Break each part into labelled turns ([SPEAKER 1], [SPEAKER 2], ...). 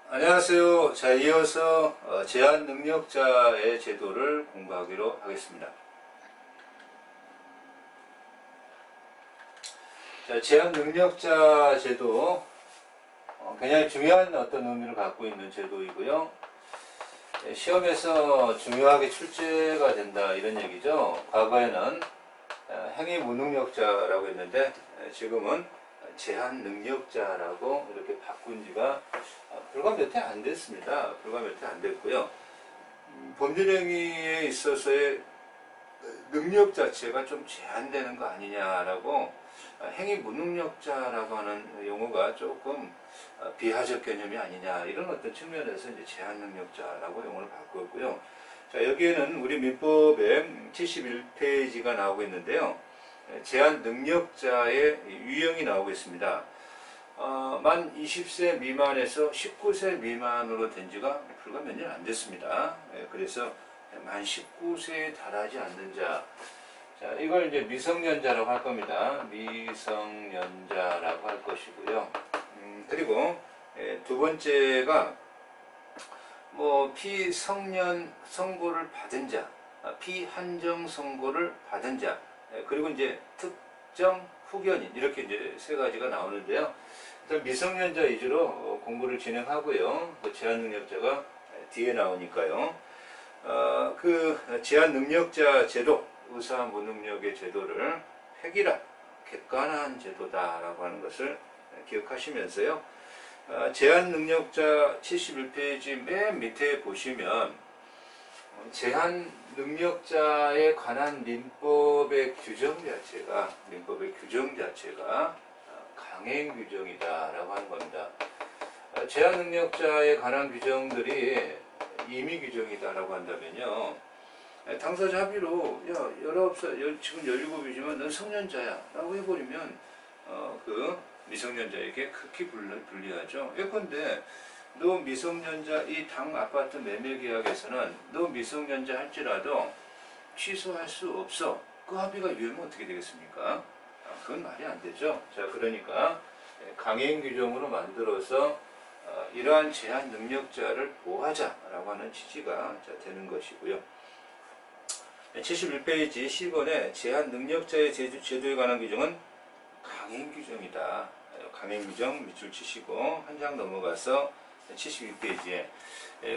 [SPEAKER 1] 안녕하세요. 자, 이어서 제한 능력자의 제도를 공부하기로 하겠습니다. 자, 제한 능력자 제도 굉장히 중요한 어떤 의미를 갖고 있는 제도이고요. 시험에서 중요하게 출제가 된다 이런 얘기죠. 과거에는 행위 무능력자라고 했는데 지금은 제한 능력자라고 이렇게 바꾼 지가 불과 몇 해 안 됐습니다. 불과 몇 해 안 됐고요. 법률행위에 있어서의 능력 자체가 좀 제한되는 거 아니냐라고 행위 무능력자라고 하는 용어가 조금 비하적 개념이 아니냐 이런 어떤 측면에서 이제 제한 능력자라고 용어를 바꾸었고요. 자, 여기에는 우리 민법의 71페이지가 나오고 있는데요. 제한 능력자의 유형이 나오고 있습니다. 만 20세 미만에서 19세 미만으로 된 지가 불과 몇 년 안 됐습니다. 그래서 만 19세에 달하지 않는 자, 자, 이걸 이제 미성년자라고 할 겁니다. 미성년자라고 할 것이고요. 그리고 두 번째가 피성년 선고를 받은 자, 피한정 선고를 받은 자, 그리고 이제 특정 후견인 이렇게 이제 세 가지가 나오는데요. 일단 미성년자 위주로 공부를 진행하고요. 그 제한 능력자가 뒤에 나오니까요. 그 제한 능력자 제도, 의사 무능력의 제도를 획일화, 객관화한 제도다라고 하는 것을 기억하시면서요. 제한 능력자 71페이지 맨 밑에 보시면 제한 능력자에 관한 민법의 규정 자체가 강행 규정이다라고 하는 겁니다. 제한 능력자에 관한 규정들이 임의 규정이다라고 한다면요. 당사자 합의로 19살, 지금 17이지만 넌 성년자야 라고 해버리면 그 미성년자에게 극히 불리하죠. 예컨대 너 미성년자 이 당 아파트 매매 계약에서는 너 미성년자 할지라도 취소할 수 없어. 그 합의가 유예면 어떻게 되겠습니까? 그건 말이 안 되죠. 자, 그러니까 강행 규정으로 만들어서 이러한 제한 능력자를 보호하자라고 하는 취지가 되는 것이고요. 71페이지 10번에 제한 능력자의 제도에 관한 규정은 강행 규정이다. 강행 규정 밑줄 치시고 한 장 넘어가서 72페이지에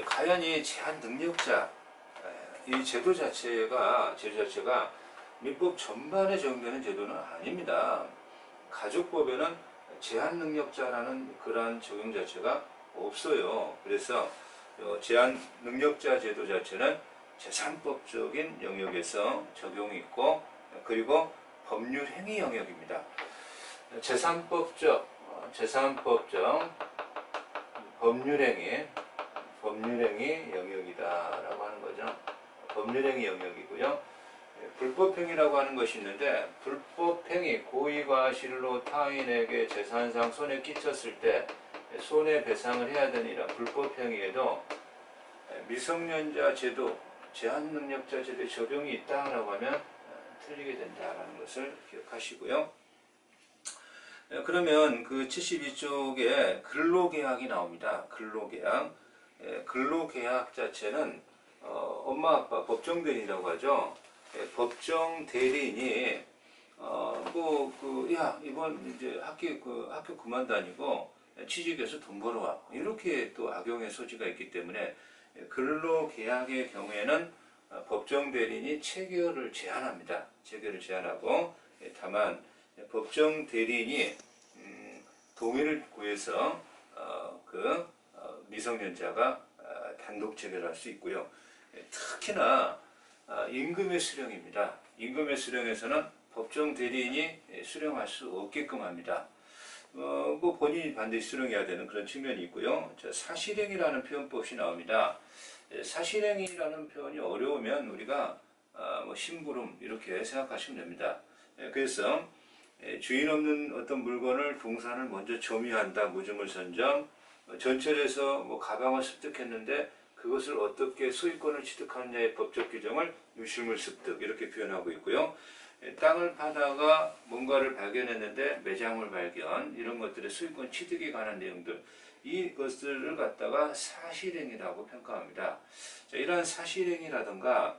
[SPEAKER 1] 과연 이 제한 능력자 이 제도 자체가 민법 전반에 적용되는 제도는 아닙니다. 가족법에는 제한 능력자라는 그러한 적용 자체가 없어요. 그래서 제한 능력자 제도 자체는 재산법적인 영역에서 적용이 있고 그리고 법률 행위 영역입니다. 재산법적 법률행위 영역이다라고 하는 거죠. 법률행위 영역이고요. 불법행위라고 하는 것이 있는데 불법행위 고의과실로 타인에게 재산상 손해 끼쳤을 때 손해배상을 해야 되는 이런 불법행위에도 미성년자 제도, 제한능력자 제도에 적용이 있다라고 하면 틀리게 된다라는 것을 기억하시고요. 그러면 그 72쪽에 근로계약이 나옵니다. 근로계약 자체는 엄마 아빠 법정대리인이라고 하죠. 법정대리인이 야 이번 이제 학교 그만 다니고 취직해서 돈 벌어와 이렇게 또 악용의 소지가 있기 때문에 근로계약의 경우에는 법정대리인이 체결을 제한합니다. 체결을 제한하고 다만 법정대리인이 동의를 구해서 미성년자가 단독 체결할 수 있고요. 특히나 임금의 수령입니다. 임금의 수령에서는 법정대리인이 수령할 수 없게끔 합니다. 본인이 반드시 수령해야 되는 그런 측면이 있고요. 사실행위라는 표현법이 나옵니다. 사실행위라는 표현이 어려우면 우리가 심부름 이렇게 생각하시면 됩니다. 그래서 주인 없는 어떤 물건을 동산을 먼저 점유한다. 무주물 선점. 전철에서 가방을 습득했는데 그것을 어떻게 소유권을 취득하느냐의 법적 규정을 유실물 습득 이렇게 표현하고 있고요. 땅을 파다가 뭔가를 발견했는데 매장물 발견, 이런 것들의 소유권 취득에 관한 내용들, 이것들을 갖다가 사실행위라고 평가합니다. 자, 이러한 사실행위라든가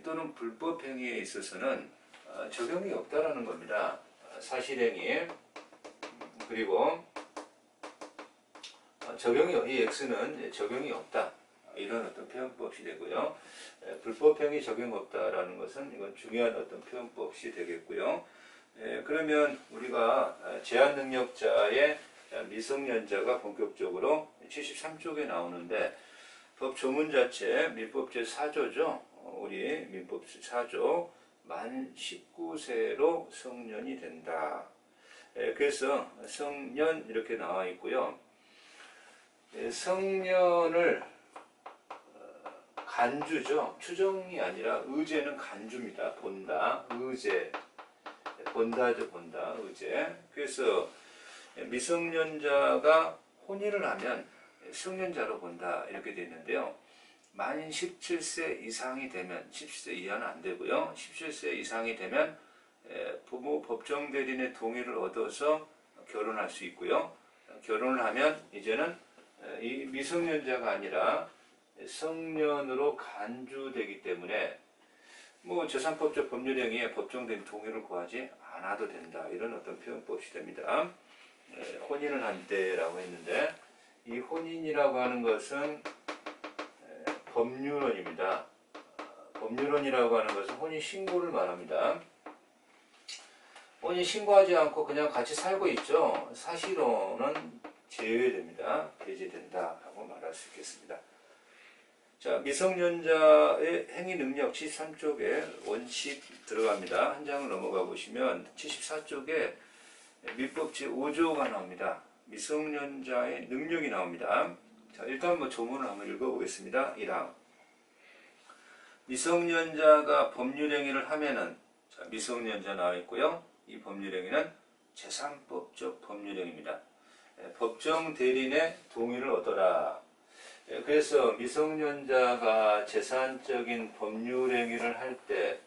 [SPEAKER 1] 또는 불법행위에 있어서는 적용이 없다라는 겁니다. 사실행위, 그리고 이 X는 적용이 없다, 이런 어떤 표현법이 되고요. 불법행위 적용 없다라는 것은 이건 중요한 어떤 표현법이 되겠고요. 그러면 우리가 제한능력자의 미성년자가 본격적으로 73쪽에 나오는데, 법 조문 자체 민법 제4조죠. 우리 민법 제4조 만 19세로 성년이 된다. 그래서 성년 이렇게 나와 있고요. 성년을 간주죠. 추정이 아니라 의제는 간주입니다. 본다, 의제, 본다죠, 본다, 의제. 그래서 미성년자가 혼인을 하면 성년자로 본다, 이렇게 되어 있는데요. 만 17세 이상이 되면, 17세 이하는 안 되고요. 17세 이상이 되면 부모 법정 대리인의 동의를 얻어서 결혼할 수 있고요. 결혼을 하면 이제는 이 미성년자가 아니라 성년으로 간주되기 때문에 뭐 제3법적 법률행위에 법정 대리인 동의를 구하지 않아도 된다, 이런 어떤 표현법이 됩니다. 혼인을 한 때라고 했는데, 이 혼인이라고 하는 것은 법률원입니다. 법률원이라고 하는 것은 혼인 신고를 말합니다. 혼인 신고하지 않고 그냥 같이 살고 있죠. 사실혼은 제외됩니다. 배제된다라고 말할 수 있겠습니다. 자, 미성년자의 행위 능력 73쪽에 원칙 들어갑니다. 한 장을 넘어가 보시면 74쪽에 민법 제5조가 나옵니다. 미성년자의 능력이 나옵니다. 자, 일단 뭐 조문을 한번 읽어보겠습니다. 1항. 미성년자가 법률행위를 하면은, 자, 미성년자 나와 있고요. 이 법률행위는 제3법적 법률행위입니다. 법정 대리인의 동의를 얻어라. 그래서 미성년자가 재산적인 법률행위를 할 때,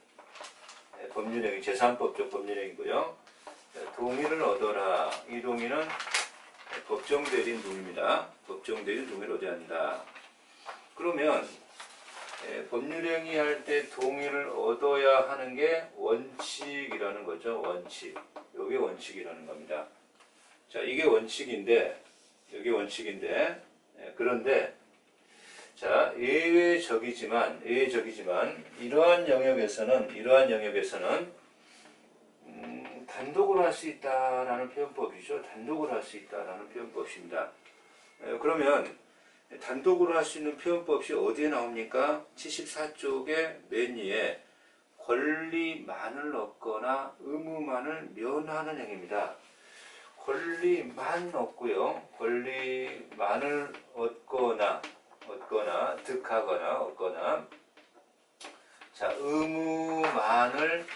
[SPEAKER 1] 법률행위, 제3법적 법률행위고요. 동의를 얻어라. 이 동의는 법정 대리인 동의입니다. 법정 대리인 동의를 얻어야 한다. 그러면 법률행위 할 때 동의를 얻어야 하는 게 원칙이라는 거죠. 원칙. 이게 원칙이라는 겁니다. 자, 이게 원칙인데, 이게 원칙인데, 그런데 자, 예외적이지만 이러한 영역에서는 단독으로 할 수 있다라는 표현법이죠. 단독으로 할 수 있다라는 표현법입니다. 그러면 단독으로 할 수 있는 표현법이 어디에 나옵니까? 74쪽의 맨 위에 권리만을 얻거나 의무만을 면하는 행위입니다. 권리만 얻고요. 권리만을 얻거나 득하거나 얻거나, 자, 의무만을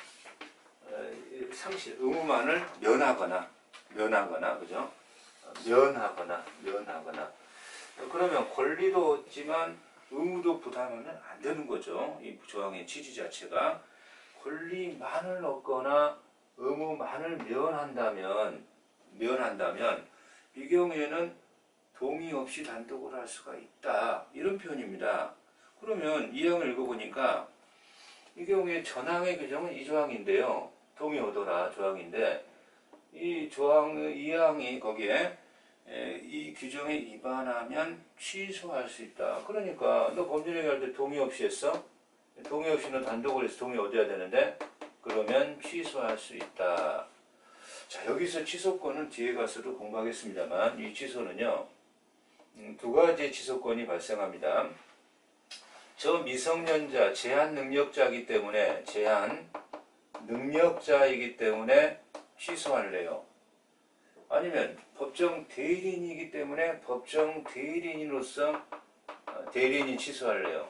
[SPEAKER 1] 면하거나, 그죠? 면하거나. 그러면 권리도 얻지만 의무도 부담하면 안 되는 거죠. 이 조항의 취지 자체가. 권리만을 얻거나 의무만을 면한다면 이 경우에는 동의 없이 단독으로 할 수가 있다, 이런 표현입니다. 그러면 이 항을 읽어보니까 이 경우에 전항의 규정은 이 조항인데요. 동의 얻어라 조항인데, 이 항이 거기에 이 규정에 위반하면 취소할 수 있다. 그러니까 너 법률행위 할 때 동의 없이 했어? 동의 없이는 단독으로 해서 동의 얻어야 되는데, 그러면 취소할 수 있다. 자, 여기서 취소권은 뒤에 가서도 공부하겠습니다만, 이 취소는요, 두 가지의 취소권이 발생합니다. 저 미성년자, 제한능력자이기 때문에 취소할래요. 아니면 법정 대리인이기 때문에 법정 대리인으로서 대리인이 취소할래요.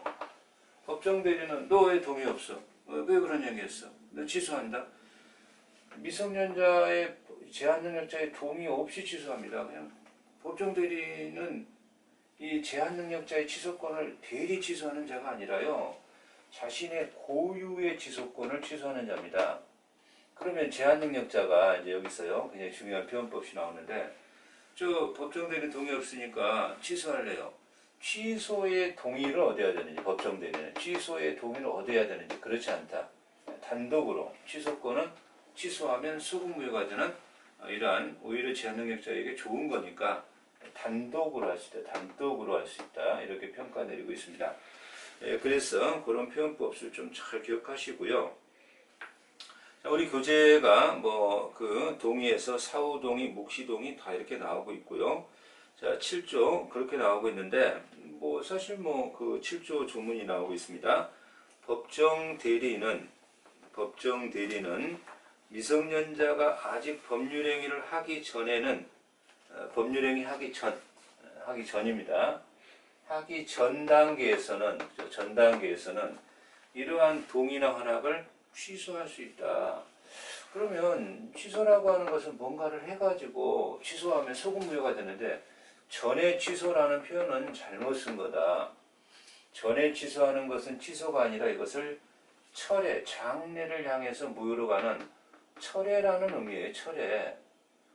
[SPEAKER 1] 법정 대리인은 너 왜 동의 없어? 왜 그런 얘기했어? 너 취소한다? 미성년자의 제한능력자의 동의 없이 취소합니다. 그냥 법정 대리인은 이 제한능력자의 취소권을 대리 취소하는 자가 아니라요, 자신의 고유의 취소권을 취소하는 자입니다. 그러면 제한능력자가 이제 여기서요 굉장히 중요한 표현법이 나오는데, 저 법정대리 동의 없으니까 취소할래요. 취소의 동의를 얻어야 되는지, 법정대리는 취소의 동의를 얻어야 되는지, 그렇지 않다. 단독으로 취소권은 취소하면 소급무효가 되는 이러한 오히려 제한능력자에게 좋은 거니까 단독으로 할 수 있다. 단독으로 할 수 있다. 이렇게 평가 내리고 있습니다. 그래서 그런 표현법을 좀 잘 기억하시고요. 자, 우리 교재가 뭐 그 동의에서 사후동의, 묵시동의 다 이렇게 나오고 있고요. 자, 7조 그렇게 나오고 있는데, 뭐 사실 뭐 그 7조 조문이 나오고 있습니다. 법정 대리는 미성년자가 아직 법률행위를 하기 전에는, 법률행위 하기 전입니다. 하기 전 단계에서는 이러한 동의나 허락을 취소할 수 있다. 그러면 취소라고 하는 것은 뭔가를 해가지고 취소하면 소급무효가 되는데, 전에 취소라는 표현은 잘못 쓴 거다. 전에 취소하는 것은 취소가 아니라 이것을 철회, 장래를 향해서 무효로 가는 철회라는 의미예요. 철회.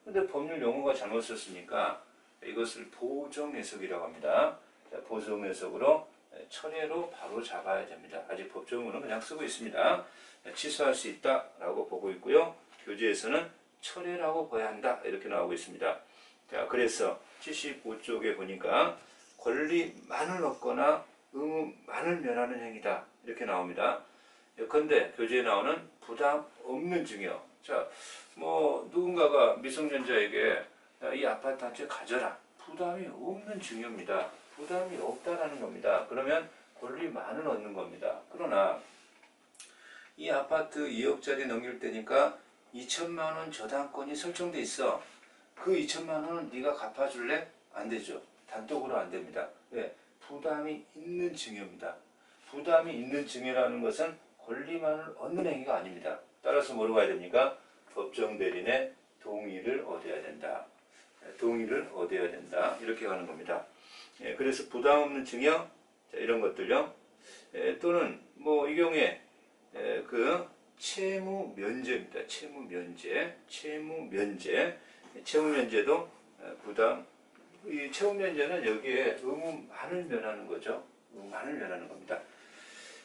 [SPEAKER 1] 근데 법률 용어가 잘못 썼으니까 이것을 보정해석이라고 합니다. 자, 보정해석으로 철회로 바로 잡아야 됩니다. 아직 법조문은 그냥 쓰고 있습니다. 취소할 수 있다라고 보고 있고요. 교재에서는 철회라고 봐야 한다 이렇게 나오고 있습니다. 자, 그래서 75쪽에 보니까 권리만을 얻거나 의무만을 면하는 행위다 이렇게 나옵니다. 예컨대 교재에 나오는 부담 없는 증여. 자, 뭐 누군가가 미성년자에게 이 아파트 한 채 가져라. 부담이 없는 증여입니다. 부담이 없다라는 겁니다. 그러면 권리만을 얻는 겁니다. 그러나 이 아파트 2억짜리 넘길 때니까 2천만 원 저당권이 설정돼 있어. 그 2천만 원은 네가 갚아줄래? 안 되죠. 단독으로 안 됩니다. 왜? 부담이 있는 증여입니다. 부담이 있는 증여라는 것은 권리만을 얻는 행위가 아닙니다. 따라서 뭐로 가야 됩니까? 법정 대리인의 동의를 얻어야 된다. 동의를 얻어야 된다. 이렇게 가는 겁니다. 그래서 부담 없는 증여, 자, 이런 것들요. 또는 뭐 이 경우에 그 채무 면제입니다. 채무 면제도 부담. 이 채무 면제는 여기에 의무만을 면하는 거죠. 의무만을 면하는 겁니다.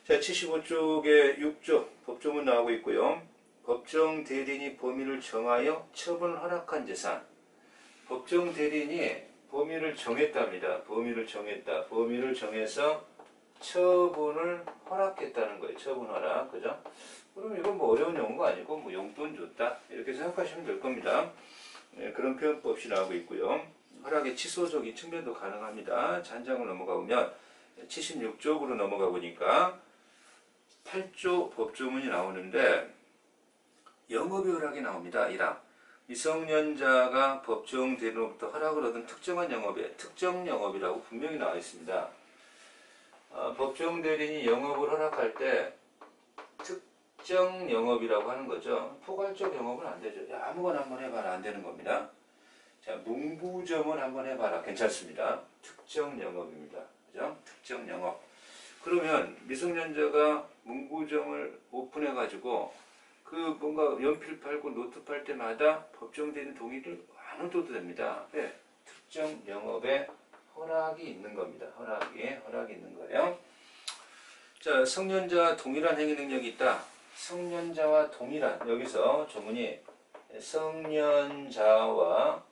[SPEAKER 1] 자, 75쪽에 6조 법조문 나오고 있고요. 법정 대리인이 범위를 정하여 처분을 허락한 재산. 법정 대리인이 범위를 정했답니다. 범위를 정해서 처분을 허락했다는 거예요. 처분 허락. 그죠? 그럼 이건 뭐 어려운 용어가 아니고 뭐 용돈 줬다. 이렇게 생각하시면 될 겁니다. 그런 표현법이 나오고 있고요. 허락의 취소적인 측면도 가능합니다. 잔장을 넘어가 보면 76쪽으로 넘어가 보니까 8조 법조문이 나오는데 영업의 허락이 나옵니다. 1항. 미성년자가 법정 대리인으로부터 허락을 얻은 특정한 영업에 특정 영업이라고 분명히 나와 있습니다. 법정 대리인이 영업을 허락할 때 특정 영업이라고 하는 거죠. 포괄적 영업은 안 되죠. 야, 아무거나 한번 해봐라. 안 되는 겁니다. 자, 문구점은 한번 해봐라. 괜찮습니다. 특정 영업입니다. 그죠? 특정 영업. 그러면 미성년자가 문구점을 오픈해가지고 그 뭔가 연필 팔고 노트 팔 때마다 법정 대리인 동의를 안 얻어도 됩니다. 네. 특정 영업에 허락이 있는 겁니다. 허락이 있는 거예요. 자, 성년자 동일한 행위 능력이 있다. 성년자와 동일한, 여기서 조문이 성년자와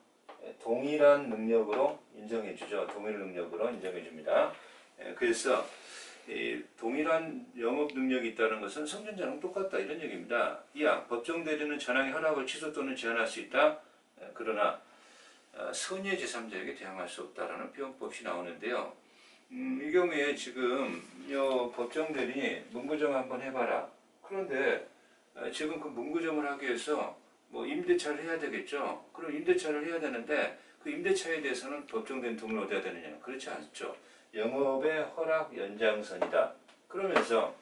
[SPEAKER 1] 동일한 능력으로 인정해 주죠. 동일 능력으로 인정해 줍니다. 그래서 이 동일한 영업 능력이 있다는 것은 성년자랑 똑같다 이런 얘기입니다. 이항 법정 대리는 전항의 허락을 취소 또는 제한할 수 있다. 그러나 선의 제3자에게 대항할 수 없다라는 표현법이 나오는데요. 이 경우에 지금 이 법정 대리인이 문구점 한번 해봐라. 그런데 지금 그 문구점을 하기 위해서 뭐 임대차를 해야 되겠죠. 그럼 임대차를 해야 되는데 그 임대차에 대해서는 법정 대리인 동의를 얻어야 되느냐? 그렇지 않죠. 영업의 허락 연장선이다. 그러면서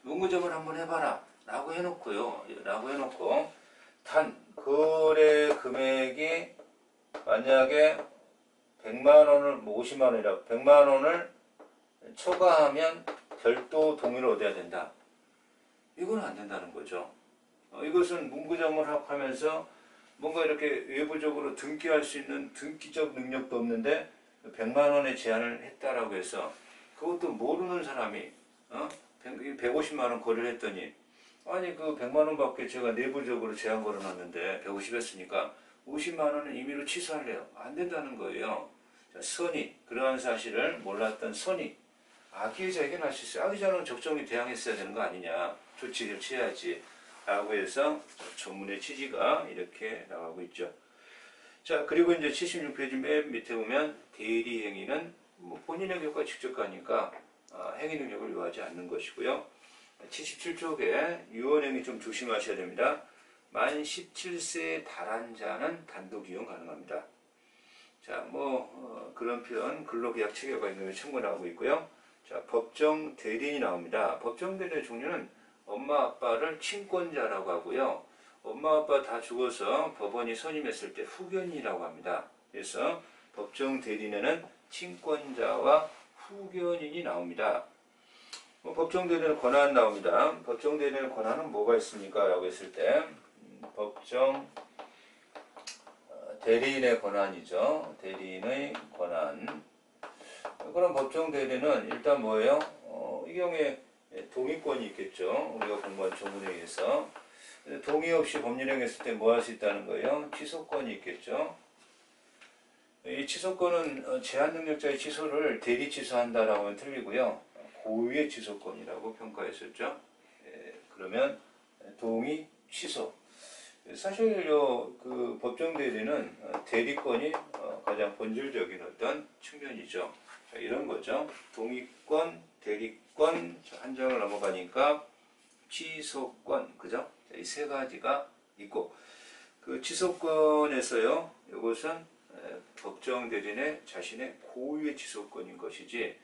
[SPEAKER 1] 문구점을 한번 해봐라 라고 해놓고 단 거래 금액이 만약에 100만원을 뭐 50만원이라고 100만원을 초과하면 별도 동의를 얻어야 된다. 이건 안 된다는 거죠. 이것은 문구자문학하면서 뭔가 이렇게 외부적으로 등기할 수 있는 등기적 능력도 없는데 100만 원의 제안을 했다라고 해서 그것도 모르는 사람이 150만 원 거래를 했더니 아니 그 100만 원밖에 제가 내부적으로 제안 걸어놨는데 150 했으니까 50만 원은 임의로 취소할래요. 안 된다는 거예요. 자, 선의, 그러한 사실을 몰랐던 선의, 악의자에게는 할 수 있어요. 악의자는 적정히 대항했어야 되는 거 아니냐, 조치를 취해야지 라고 해서 전문의 취지가 이렇게 나가고 있죠. 자, 그리고 이제 76페이지 맨 밑에 보면 대리행위는 본인의 결과 직접 가니까 행위 능력을 요하지 않는 것이고요. 77쪽에 유언행위 좀 조심하셔야 됩니다. 만 17세에 달한 자는 단독 이용 가능합니다. 자, 그런 표현 근로계약 체결과 있는 참고 나오고 있고요. 자, 법정 대리인이 나옵니다. 법정 대리인의 종류는 엄마 아빠를 친권자라고 하고요. 엄마 아빠 다 죽어서 법원이 선임했을 때 후견이라고 합니다. 그래서 법정 대리인에는 친권자와 후견인이 나옵니다. 법정 대리인의 권한 나옵니다. 법정 대리인의 권한은 뭐가 있습니까? 라고 했을 때 법정 대리인의 권한이죠. 대리인의 권한. 그럼 법정 대리는 일단 뭐예요? 이 경우에 동의권이 있겠죠. 우리가 공부한 조문에 의해서. 동의 없이 법률행했을 때 뭐 할 수 있다는 거예요? 취소권이 있겠죠. 이 취소권은 제한 능력자의 취소를 대리 취소한다라고 하면 틀리고요. 고유의 취소권이라고 평가했었죠. 그러면 동의, 취소. 사실 그 법정 대리는 대리권이 가장 본질적인 어떤 측면이죠. 자, 이런 거죠. 동의권, 대리권, 한 장을 넘어가니까 취소권, 그죠? 이 세 가지가 있고, 그 취소권에서요, 이것은 법정 대리인의 자신의 고유의 취소권인 것이지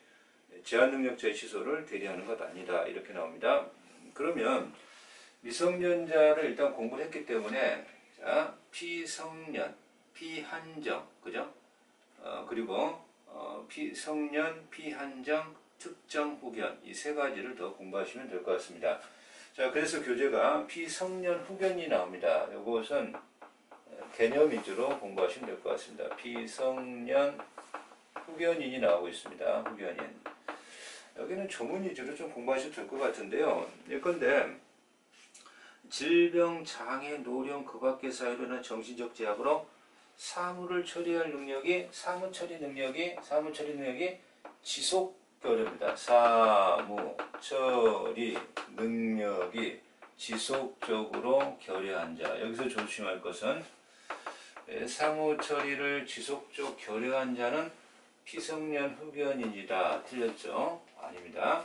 [SPEAKER 1] 제한 능력자의 취소를 대리하는 것 아니다. 이렇게 나옵니다. 그러면 미성년자를 일단 공부를 했기 때문에 자, 피성년, 피한정, 그죠? 그리고 피성년, 피한정, 특정 후견 이 세 가지를 더 공부하시면 될 것 같습니다. 자, 그래서 교재가 피성년 후견이 나옵니다. 이것은 개념 위주로 공부하시면 될 것 같습니다. 피성년 후견인이 나오고 있습니다. 후견인. 여기는 조문 위주로 좀 공부하셔도 될 것 같은데요. 예컨대 질병, 장애, 노령, 그 밖의 사유로는 정신적 제약으로 사무 처리 능력이 지속 결여입니다. 사무 처리 능력이 지속적으로 결여한 자. 여기서 조심할 것은 사무 처리를 지속적 결여한 자는 피성년 후견인이다. 틀렸죠? 아닙니다.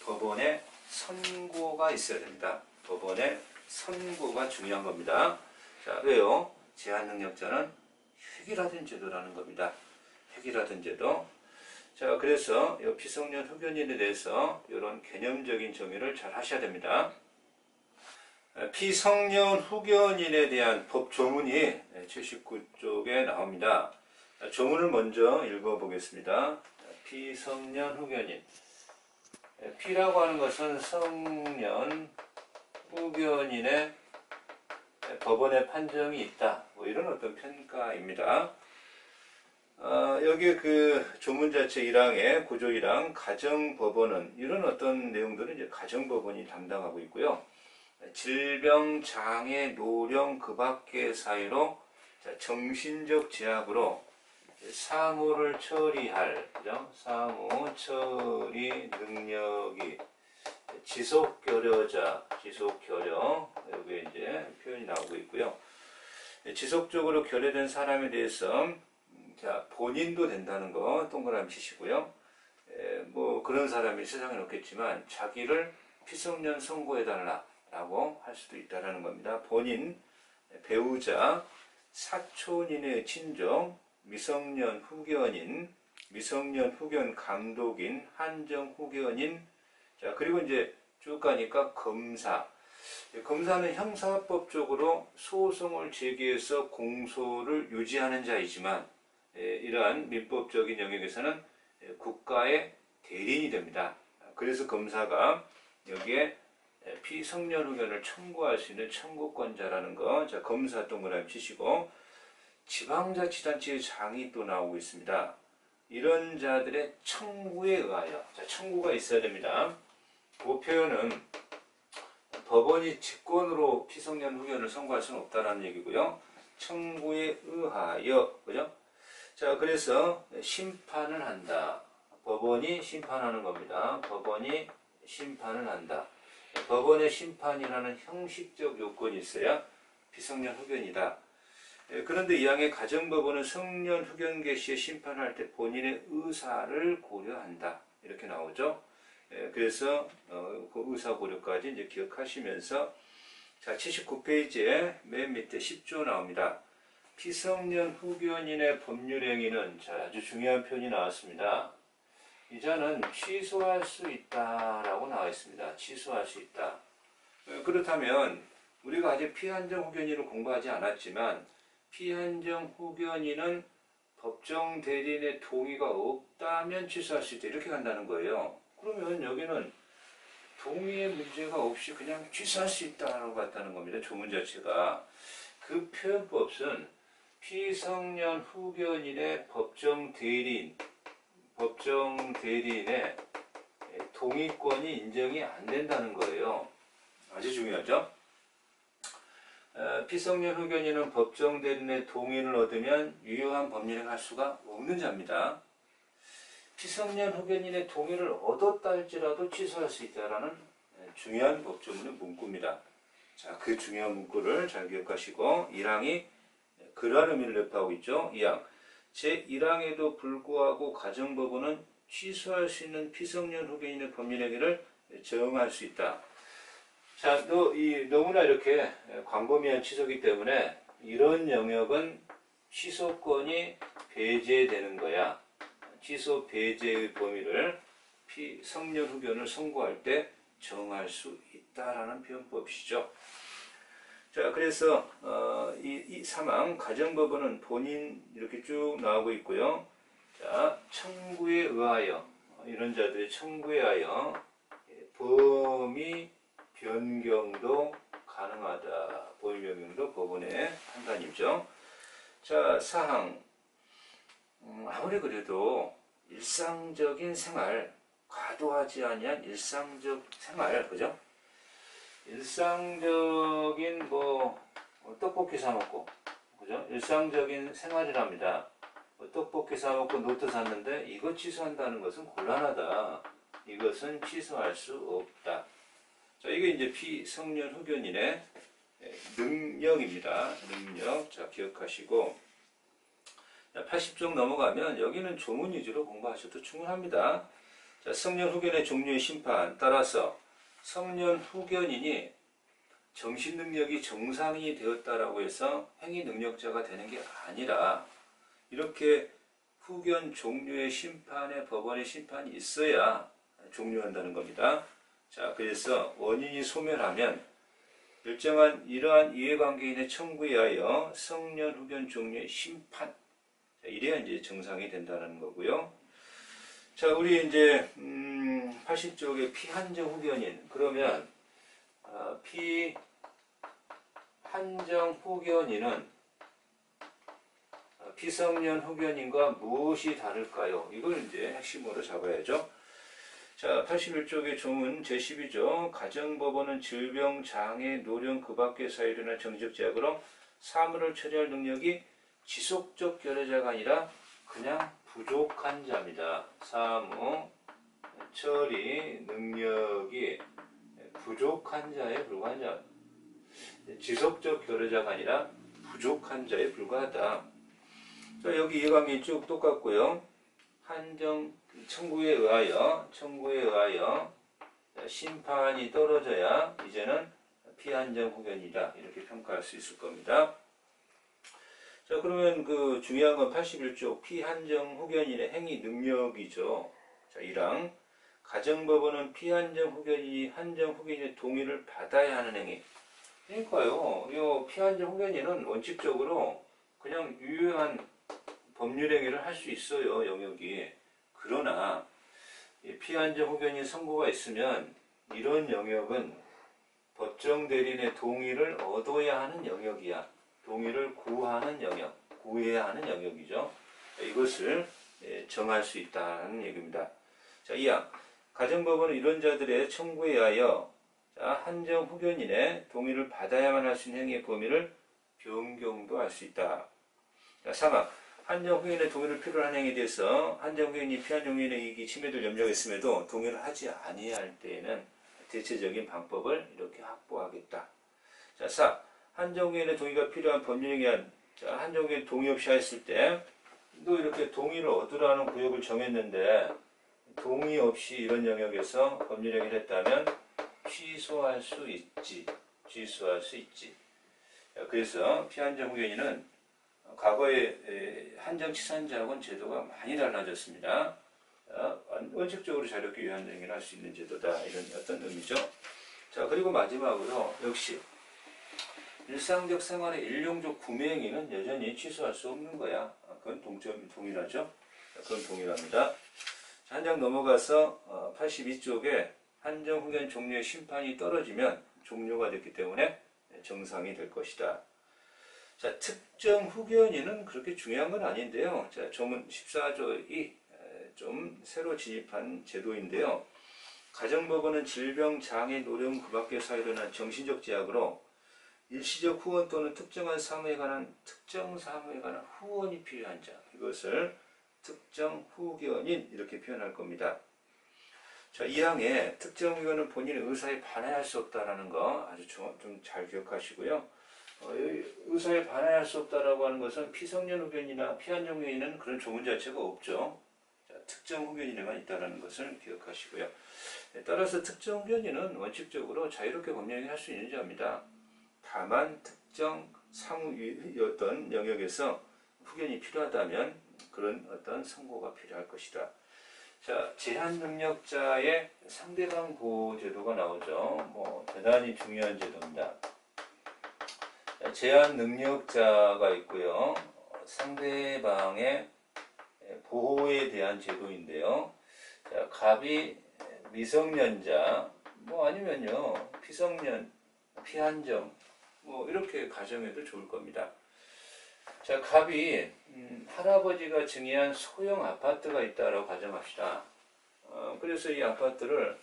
[SPEAKER 1] 법원에 선고가 있어야 됩니다. 법원에 선고가 중요한 겁니다. 자, 왜요? 제한 능력자는 획일화된 제도라는 겁니다. 획일화된 제도. 자, 그래서 이 피성년 후견인에 대해서 이런 개념적인 정의를 잘 하셔야 됩니다. 피성년 후견인에 대한 법 조문이 79쪽에 나옵니다. 조문을 먼저 읽어보겠습니다. 피성년 후견인. 피라고 하는 것은 성년 후견인의 법원의 판정이 있다. 이런 어떤 평가입니다. 여기 그 조문 자체 1항에 구조 1항 가정법원은 이런 어떤 내용들은 이제 가정법원이 담당하고 있고요. 질병, 장애, 노령 그 밖의 사유로 정신적 제약으로 사무를 처리할, 그죠? 사무 처리 능력이 지속결여자, 지속결여, 여기 이제 표현이 나오고 있고요. 지속적으로 결여된 사람에 대해서 자, 본인도 된다는 거 동그라미 치시고요. 그런 사람이 세상에 없겠지만 자기를 피성년 선고해달라라고 할 수도 있다는 겁니다. 본인, 배우자, 사촌인의 친정, 미성년 후견인, 미성년 후견 감독인, 한정 후견인, 자, 그리고 이제 쭉 가니까 검사. 검사는 형사법적으로 소송을 제기해서 공소를 유지하는 자이지만 이러한 민법적인 영역에서는 국가의 대리인이 됩니다. 그래서 검사가 여기에 피성년 후견을 청구할 수 있는 청구권자라는 거. 자, 검사 동그라미 치시고 지방자치단체의 장이 또 나오고 있습니다. 이런 자들의 청구에 의하여, 자, 청구가 있어야 됩니다. 그 표현은 법원이 직권으로 피성년 후견을 선고할 수는 없다는 얘기고요. 청구에 의하여, 그죠? 자, 그래서 심판을 한다. 법원이 심판하는 겁니다. 법원이 심판을 한다. 법원의 심판이라는 형식적 요건이 있어야 피성년 후견이다. 그런데 이항의 가정법원은 성년 후견 개시에 심판할 때 본인의 의사를 고려한다. 이렇게 나오죠. 그래서 그 의사 고려까지 이제 기억하시면서 자, 79페이지에 맨 밑에 10조 나옵니다. 피성년 후견인의 법률행위는 자, 아주 중요한 표현이 나왔습니다. 이 자는 취소할 수 있다라고 나와 있습니다. 취소할 수 있다. 그렇다면 우리가 아직 피한정 후견인을 공부하지 않았지만 피한정 후견인은 법정 대리인의 동의가 없다면 취소할 수 있다. 이렇게 간다는 거예요. 그러면 여기는 동의의 문제가 없이 그냥 취소할 수 있다라고 갔다는 겁니다. 조문 자체가. 그 표현법은 피성년 후견인의 법정 대리인의 동의권이 인정이 안 된다는 거예요. 아주 중요하죠. 피성년 후견인은 법정 대리인의 동의를 얻으면 유효한 법률행위를 할 수가 없는 자입니다. 피성년 후견인의 동의를 얻었다 할지라도 취소할 수 있다라는 중요한 법조문의 문구입니다. 자, 그 중요한 문구를 잘 기억하시고 1항이 그러한 의미를 내포하고 있죠. 2항 제1항에도 불구하고 가정법원은 취소할 수 있는 피성년 후견인의 법률행위를 정할 수 있다. 자, 너무나 이렇게 광범위한 취소이기 때문에 이런 영역은 취소권이 배제되는 거야. 취소 배제의 범위를 피성년 후견을 선고할 때 정할 수 있다라는 표현법이시죠. 자, 그래서 이 3항 가정법원은 본인 이렇게 쭉 나오고 있고요. 자, 청구에 의하여 이런 자들의 청구에 의하여 범위 변경도 가능하다. 범위 변경도 법원의 판단이죠. 자, 4항 아무리 그래도 일상적인 생활, 과도하지 아니한 일상적 생활, 그죠? 일상적인 떡볶이 사 먹고, 그죠? 일상적인 생활이랍니다. 떡볶이 사 먹고 노트 샀는데 이거 취소한다는 것은 곤란하다. 이것은 취소할 수 없다. 자, 이게 이제 피성년 후견인의 능력입니다. 능력. 자, 기억하시고. 80쪽 넘어가면 여기는 조문 위주로 공부하셔도 충분합니다. 자, 성년 후견의 종류의 심판 따라서 성년 후견인이 정신능력이 정상이 되었다라고 해서 행위능력자가 되는 게 아니라 이렇게 후견 종류의 심판에 법원의 심판이 있어야 종료한다는 겁니다. 자, 그래서 원인이 소멸하면 일정한 이러한 이해관계인의 청구에 의하여 성년 후견 종류의 심판, 자, 이래야 이제 정상이 된다는 거고요. 자, 우리 이제 80쪽의 피한정 후견인, 그러면 피한정 후견인은 피성년 후견인과 무엇이 다를까요? 이걸 이제 핵심으로 잡아야죠. 자, 81쪽의 조문 제12조 가정법원은 질병, 장애, 노령 그 밖의 사유로 인한 정신적 제약으로 사물을 처리할 능력이 지속적 결여자가 아니라 그냥 부족한 자입니다. 사무 처리 능력이 부족한 자에 불과한 자. 지속적 결여자가 아니라 부족한 자에 불과하다. 자, 여기 이해관계 쭉 똑같고요. 청구에 의하여 심판이 떨어져야 이제는 피한정 후견이다. 이렇게 평가할 수 있을 겁니다. 자, 그러면 그 중요한 건 81조 피한정 후견인의 행위 능력이죠. 자, 1항 가정법원은 피한정 후견인이 한정 후견인의 동의를 받아야 하는 행위. 그러니까요, 이 피한정 후견인은 원칙적으로 그냥 유효한 법률 행위를 할 수 있어요, 영역이. 그러나 피한정 후견인 선고가 있으면 이런 영역은 법정 대리인의 동의를 얻어야 하는 영역이야. 동의를 구하는 영역, 구해야 하는 영역이죠. 이것을 정할 수 있다는 얘기입니다. 자, 2항. 가정법원은 이런 자들의 청구에 의하여 한정 후견인의 동의를 받아야만 할 수 있는 행위의 범위를 변경도 할 수 있다. 자, 3항. 한정 후견인의 동의를 필요로 하는 행위에 대해서 한정 후견인이 피한정 후견인의 이익이 침해될 염려가 있음에도 동의를 하지 아니할 때에는 대체적인 방법을 이렇게 확보하겠다. 자, 4. 한정 후견인의 동의가 필요한 법률에 의한 한정 후견인 동의 없이 했을 때 또 이렇게 동의를 얻으라는 구역을 정했는데 동의 없이 이런 영역에서 법률 행위를 했다면 취소할 수 있지. 취소할 수 있지. 그래서 피한정 후견인은 과거의 한정치산자하고는 제도가 많이 달라졌습니다. 원칙적으로 자유롭게 위한행위를 할 수 있는 제도다. 이런 어떤 의미죠. 자, 그리고 마지막으로 역시 일상적 생활의 일용적 구매 행위는 여전히 취소할 수 없는 거야. 그건 동일하죠. 그건 동일합니다. 한 장 넘어가서 82쪽에 한정 후견 종료의 심판이 떨어지면 종료가 됐기 때문에 정상이 될 것이다. 자, 특정 후견인은 그렇게 중요한 건 아닌데요. 자, 조문 14조이 좀 새로 진입한 제도인데요. 가정법원은 질병, 장애, 노령, 그 밖의 사유로 인한 정신적 제약으로 일시적 후원 또는 특정한 사무에 관한 후원이 필요한 자, 이것을 특정 후견인 이렇게 표현할 겁니다. 자, 이 항에 특정 후견은 본인의 의사에 반하할 수 없다라는 거 아주 좀 잘 기억하시고요. 의사에 반하할 수 없다라고 하는 것은 피성년 후견이나 피한정 후견인은 그런 조문 자체가 없죠. 자, 특정 후견인에만 있다라는 것을 기억하시고요. 따라서 특정 후견인은 원칙적으로 자유롭게 법령을 할 수 있는 자입니다. 다만 특정 사무의 어떤 영역에서 후견이 필요하다면 그런 어떤 선고가 필요할 것이다. 자, 제한능력자의 상대방 보호 제도가 나오죠. 대단히 중요한 제도입니다. 제한능력자가 있고요. 상대방의 보호에 대한 제도인데요. 자, 갑이 미성년자, 아니면요, 피성년, 피한정, 이렇게 가정해도 좋을 겁니다. 자, 갑이 할아버지가 증여한 소형 아파트가 있다라고 가정합시다. 그래서 이 아파트를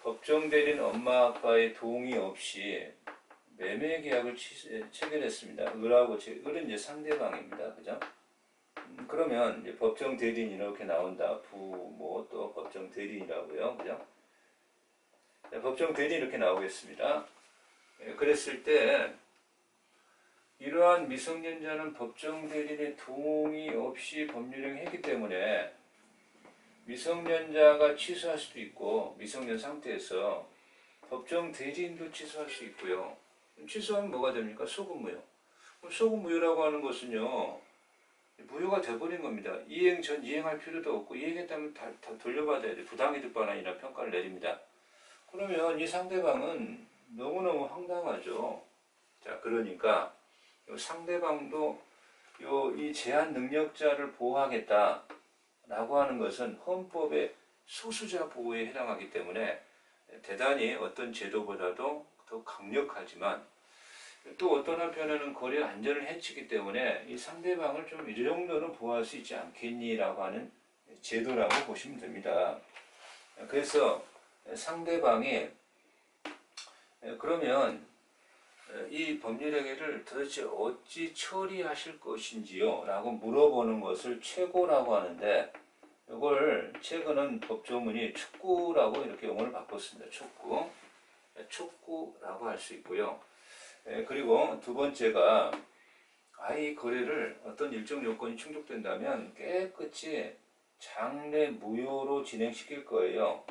[SPEAKER 1] 법정 대리인 엄마 아빠의 동의 없이 매매 계약을 체결했습니다. 을은 이제 상대방입니다. 그죠? 그러면 이제 법정 대리인 이렇게 나온다. 부모 또 법정 대리인이라고요. 그죠? 네, 법정 대리인 이렇게 나오겠습니다. 그랬을 때 이러한 미성년자는 법정 대리인의 동의 없이 법률행위 했기 때문에 미성년자가 취소할 수도 있고 미성년 상태에서 법정 대리인도 취소할 수 있고요. 취소하면 뭐가 됩니까? 소급무효. 소급무효라고 하는 것은요, 무효가 돼버린 겁니다. 이행 전 이행할 필요도 없고 이행했다면 다 돌려받아야 돼. 부당이득 반환이라 평가를 내립니다. 그러면 이 상대방은 너무너무 황당하죠. 자, 그러니까 상대방도 이 제한 능력자를 보호하겠다라고 하는 것은 헌법의 소수자 보호에 해당하기 때문에 대단히 어떤 제도보다도 더 강력하지만 또 어떤 한편에는 거래 안전을 해치기 때문에 이 상대방을 좀 이 정도는 보호할 수 있지 않겠니라고 하는 제도라고 보시면 됩니다. 그래서 상대방이 그러면 이 법률행위를 도대체 어찌 처리하실 것인지요? 라고 물어보는 것을 최고라고 하는데 이걸 최근은 법조문이 촉구라고 이렇게 용어를 바꿨습니다. 촉구라고 할 수 있고요. 그리고 두 번째가 이 거래를 어떤 일정 요건이 충족된다면 깨끗이 장래 무효로 진행시킬 거예요.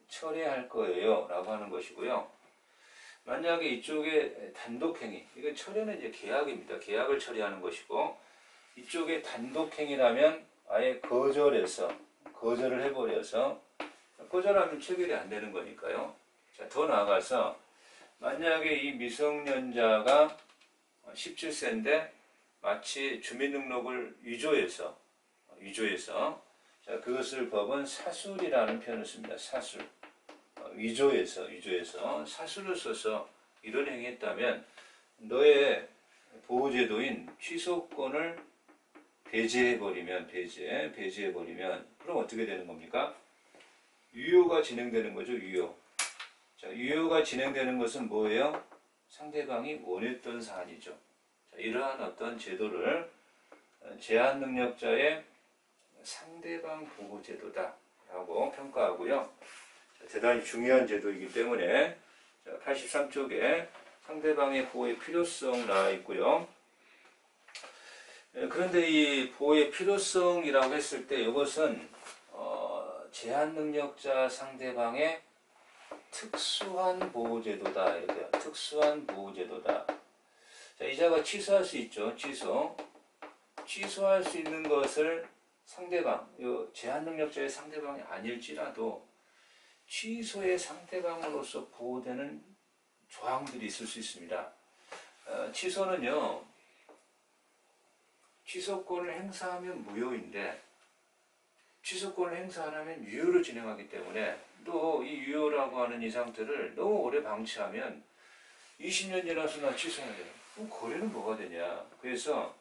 [SPEAKER 1] 철회할 거예요. 라고 하는 것이고요. 만약에 이쪽에 단독행위, 이건 철회는 이제 계약입니다. 계약을 처리하는 것이고, 이쪽에 단독행위라면 아예 거절을 해버려서, 거절하면 체결이 안 되는 거니까요. 자, 더 나아가서, 만약에 이 미성년자가 17세인데, 마치 주민등록을 위조해서, 자, 그것을 법은 사술이라는 표현을 씁니다. 사술. 위조해서 사수를 써서 이런 행위했다면 너의 보호제도인 취소권을 배제해버리면 그럼 어떻게 되는 겁니까? 유효가 진행되는 거죠. 유효. 자, 유효가 진행되는 것은 뭐예요? 상대방이 원했던 사안이죠. 자, 이러한 어떤 제도를 제한 능력자의 상대방 보호 제도다 라고 평가하고요. 자, 대단히 중요한 제도이기 때문에 83쪽에 상대방의 보호의 필요성 나와 있고요. 그런데 이 보호의 필요성이라고 했을 때 이것은 제한 능력자 상대방의 특수한 보호제도다. 이렇게요. 특수한 보호제도다. 자, 이자가 취소할 수 있죠. 취소할 수 있는 것을 상대방, 제한 능력자의 상대방이 아닐지라도 취소의 상대방으로서 보호되는 조항들이 있을 수 있습니다. 취소는요, 취소권을 행사하면 무효인데 취소권을 행사 안 하면 유효로 진행하기 때문에 또 이 유효라고 하는 이 상태를 너무 오래 방치하면 20년 지나서 나 취소해야 돼요. 그럼 거래는 뭐가 되냐. 그래서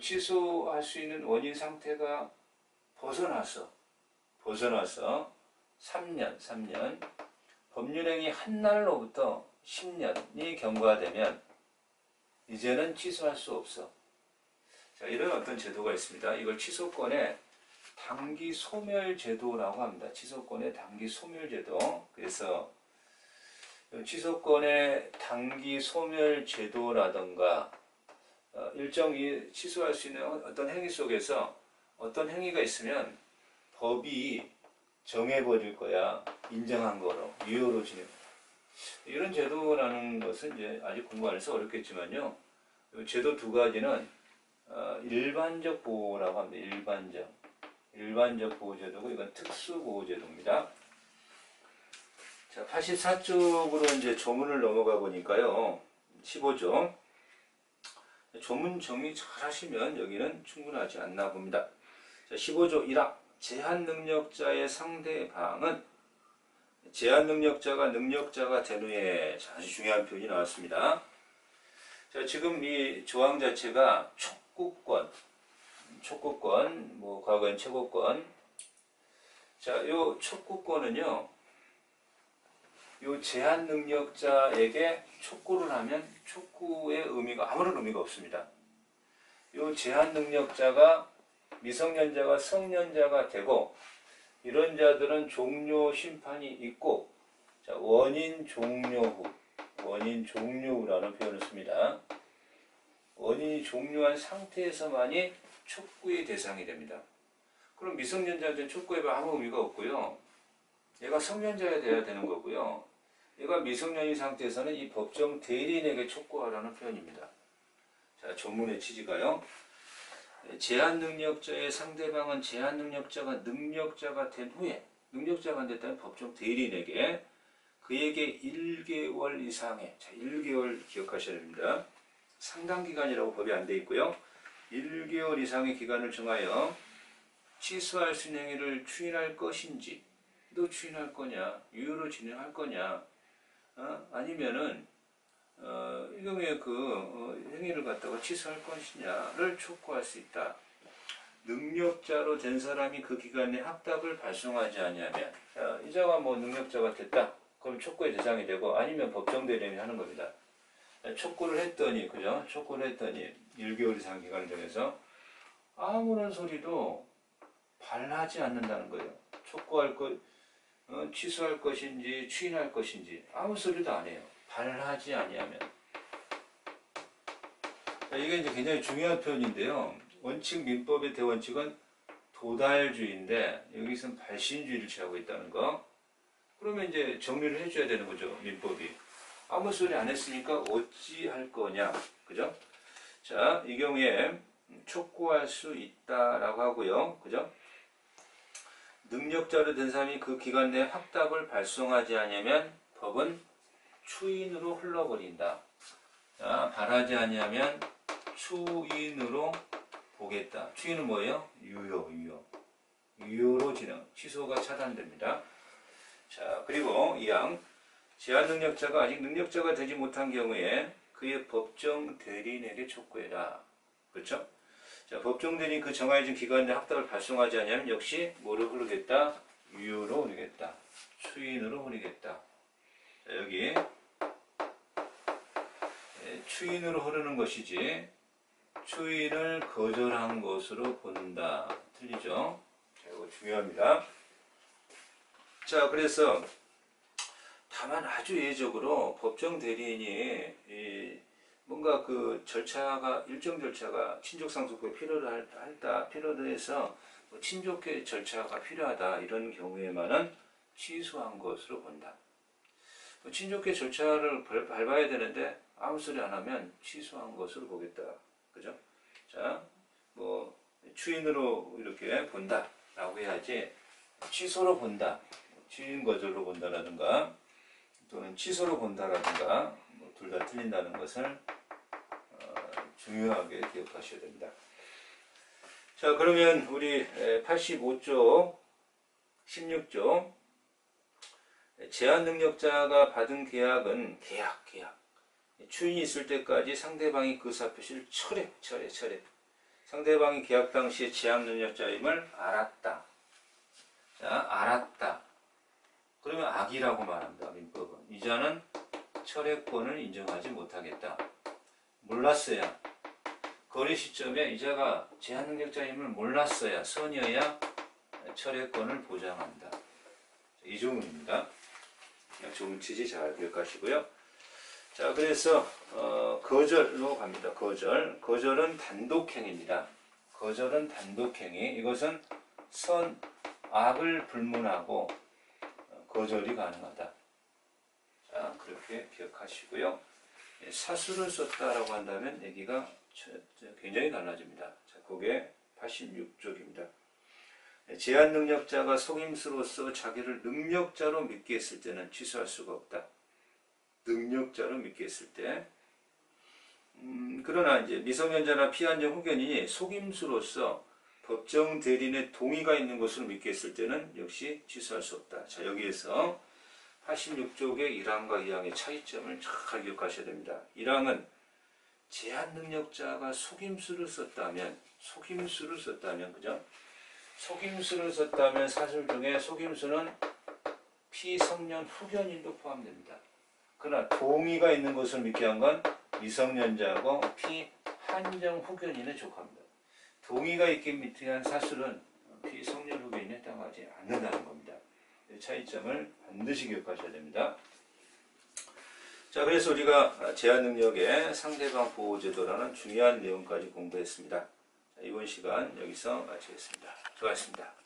[SPEAKER 1] 취소할 수 있는 원인 상태가 벗어나서 3년 법률행위 한 날로부터 10년이 경과되면 이제는 취소할 수 없어. 자, 이런 어떤 제도가 있습니다. 이걸 취소권의 단기 소멸 제도라고 합니다. 취소권의 단기 소멸 제도. 그래서 취소권의 단기 소멸 제도라던가 일정이 취소할 수 있는 어떤 행위 속에서 어떤 행위가 있으면 법이 정해버릴 거야. 인정한 거로 유효로 진행. 이런 제도라는 것은 이제 아직 공부 안 해서 어렵겠지만요. 제도 두 가지는 일반적 보호라고 합니다. 일반적 보호제도고 이건 특수보호제도입니다. 자, 84쪽으로 이제 조문을 넘어가 보니까요. 15조. 조문 정리 잘 하시면 여기는 충분하지 않나 봅니다. 자, 15조 1항. 제한 능력자의 상대방은 제한 능력자가 능력자가 된 후에 아주 중요한 표현이 나왔습니다. 자, 지금 이 조항 자체가 촉구권, 뭐 과거엔 최고권. 자, 요 촉구권은요, 요 제한 능력자에게 촉구를 하면 촉구의 의미가 아무런 의미가 없습니다. 요 제한 능력자가 미성년자가 성년자가 되고 이런 자들은 종료 심판이 있고, 자, 원인 종료후라는 표현을 씁니다. 원인이 종료한 상태에서만이 촉구의 대상이 됩니다. 그럼 미성년자한테는 촉구에 아무 의미가 없고요. 얘가 성년자야 돼야 되는 거고요. 얘가 미성년인 상태에서는 이 법정 대리인에게 촉구하라는 표현입니다. 자, 전문의 취지가요. 제한 능력자의 상대방은 제한 능력자가 능력자가 된 후에, 능력자가 안 됐다면 법정 대리인에게 그에게 1개월 이상의, 자, 1개월 기억하셔야 됩니다. 상당 기간이라고 법이 안 돼 있고요. 1개월 이상의 기간을 정하여 취소할 수 있는 행위를 추인할 것인지, 너 추인할 거냐, 유효로 진행할 거냐, 아니면은 이 경우에 행위를 갖다가 취소할 것이냐를 촉구할 수 있다. 능력자로 된 사람이 그 기간 내 확답을 발송하지 아니하면, 이자가 뭐 능력자가 됐다. 그럼 촉구의 대상이 되고, 아니면 법정 대리인이 하는 겁니다. 촉구를 했더니, 그죠? 촉구를 했더니 1개월 이상 기간을 정해서 아무런 소리도 발하지 않는다는 거예요. 촉구할 것, 취소할 것인지 추인할 것인지 아무 소리도 안 해요. 발하지 아니하면. 이게 이제 굉장히 중요한 표현인데요. 원칙 민법의 대원칙은 도달주의인데 여기서는 발신주의를 취하고 있다는 거. 그러면 이제 정리를 해줘야 되는 거죠. 민법이. 아무 소리 안 했으니까 어찌할 거냐. 그죠? 자, 이 경우에 촉구할 수 있다라고 하고요. 그죠? 능력자로 된 사람이 그 기간 내에 확답을 발송하지 않으면 법은 추인으로 흘러버린다. 자, 발하지 아니하면 추인으로 보겠다. 추인은 뭐예요? 유효로 진행. 취소가 차단됩니다. 자, 그리고 2항. 제한 능력자가 아직 능력자가 되지 못한 경우에 그의 법정 대리인에게 촉구해라. 그렇죠? 자, 법정 대리인 그 정해진 기간 내 학답을 발송하지 않으면 역시 뭐로 흐르겠다? 유효로 흐르겠다. 추인으로 흐르겠다. 자, 여기 추인으로 흐르는 것이지 추인을 거절한 것으로 본다. 틀리죠? 자, 이거 중요합니다. 자, 그래서 다만 아주 예외적으로 법정 대리인이 뭔가 그 절차가 일정 절차가 친족 상속에 필요해서 친족계 절차가 필요하다 이런 경우에만은 취소한 것으로 본다. 친족계 절차를 밟아야 되는데 아무 소리 안 하면 취소한 것으로 보겠다. 그죠? 자, 뭐 추인으로 이렇게 본다라고 해야지 취소로 본다, 추인 거절로 본다라든가 또는 취소로 본다라든가 뭐 둘 다 틀린다는 것을 중요하게 기억하셔야 됩니다. 자, 그러면 우리 85쪽 16쪽 제한 능력자가 받은 계약은 계약 추인이 있을 때까지 상대방이 그 사표시를 철회. 상대방이 계약 당시에 제한 능력자임을 알았다. 자, 알았다. 그러면 악이라고 말합니다. 민법은. 이자는 철회권을 인정하지 못하겠다. 몰랐어야. 거래 시점에 이자가 제한 능력자임을 몰랐어야 선이어야 철회권을 보장한다. 이 조문입니다. 조문 취지 잘 기억하시고요. 자, 그래서 거절로 갑니다. 거절은 단독행위입니다. 거절은 단독행위. 이것은 선, 악을 불문하고 거절이 가능하다. 자, 그렇게 기억하시고요. 사수를 썼다라고 한다면 얘기가 굉장히 달라집니다. 자, 그게 86쪽입니다. 제한 능력자가 속임수로서 자기를 능력자로 믿게 했을 때는 취소할 수가 없다. 능력자로 믿게 했을 때. 그러나 이제 미성년자나 피한정 후견인이 속임수로서 법정 대리인의 동의가 있는 것으로 믿게 했을 때는 역시 취소할 수 없다. 자, 여기에서 86쪽의 1항과 2항의 차이점을 잘 기억하셔야 됩니다. 1항은 제한 능력자가 속임수를 썼다면, 그죠? 속임수를 썼다면 사실 중에 속임수는 피성년 후견인도 포함됩니다. 그러나 동의가 있는 것을 믿게 한 건 미성년자하고 피한정 후견인에 족합니다. 동의가 있게 밑에 사술은 피성년 후견인에 해당하지 않는다는 겁니다. 이 차이점을 반드시 기억하셔야 됩니다. 자, 그래서 우리가 제한 능력의 상대방 보호제도라는 중요한 내용까지 공부했습니다. 자, 이번 시간 여기서 마치겠습니다. 수고하셨습니다.